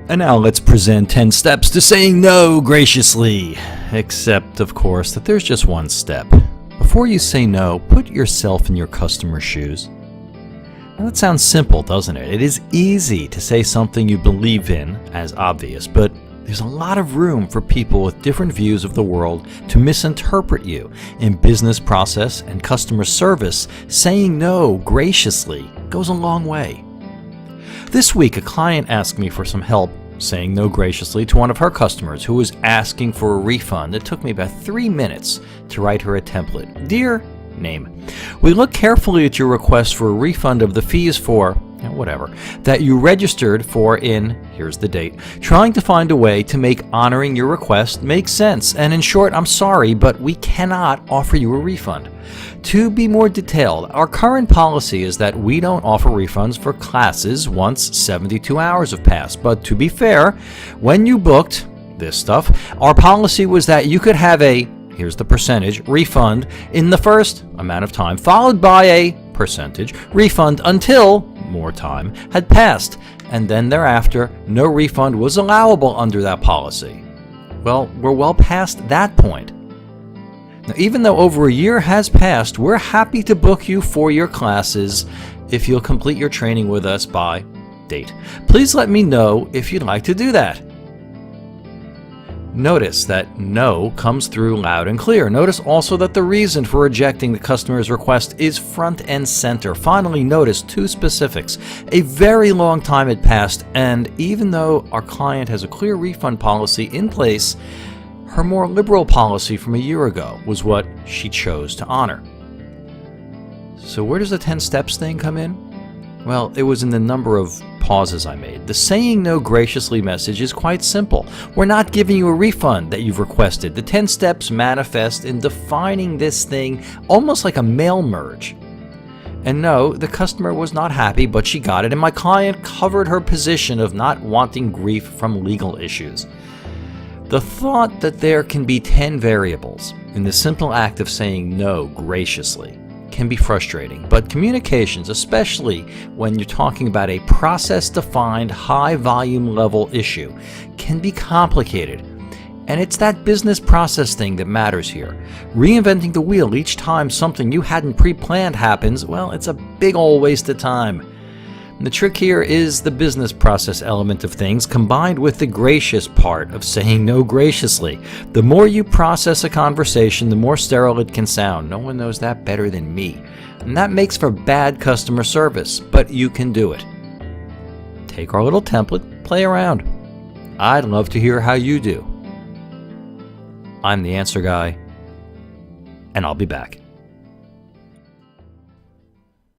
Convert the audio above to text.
And now let's present 10 steps to saying no graciously. Except, of course, that there's just one step. Before you say no, put yourself in your customer's shoes. Now, that sounds simple, doesn't it? It is easy to say something you believe in as obvious, but there's a lot of room for people with different views of the world to misinterpret you. In business process and customer service, saying no graciously goes a long way. This week, a client asked me for some help saying no graciously to one of her customers who was asking for a refund. It took me about 3 minutes to write her a template. Dear name, we look carefully at your request for a refund of the fees for whatever that you registered for in, here's the date, trying to find a way to make honoring your request make sense. And in short, I'm sorry, but we cannot offer you a refund. To be more detailed, our current policy is that we don't offer refunds for classes once 72 hours have passed. But to be fair, when you booked this stuff, our policy was that you could have a, here's the percentage, refund in the first amount of time, followed by a percentage refund until more time had passed, and then thereafter no refund was allowable under that policy. Well, we're well past that point. Now, even though over a year has passed, we're happy to book you for your classes if you'll complete your training with us by date. Please let me know if you'd like to do that. Notice that no comes through loud and clear. Notice also that the reason for rejecting the customer's request is front and center. Finally, notice 2 specifics. A very long time had passed, and even though our client has a clear refund policy in place, her more liberal policy from a year ago was what she chose to honor. So where does the 10 steps thing come in? Well, it was in the number of pauses I made. The saying no graciously message is quite simple. We're not giving you a refund that you've requested. The 10 steps manifest in defining this thing almost like a mail merge. And no, the customer was not happy, but she got it, and my client covered her position of not wanting grief from legal issues. The thought that there can be 10 variables in the simple act of saying no graciously can be frustrating, but communications, especially when you're talking about a process-defined, high-volume level issue, can be complicated. And it's that business process thing that matters here. Reinventing the wheel each time something you hadn't pre-planned happens, well, it's a big ol' waste of time. And the trick here is the business process element of things combined with the gracious part of saying no graciously. The more you process a conversation, the more sterile it can sound. No one knows that better than me. And that makes for bad customer service, but you can do it. Take our little template, play around. I'd love to hear how you do. I'm the Answer Guy, and I'll be back.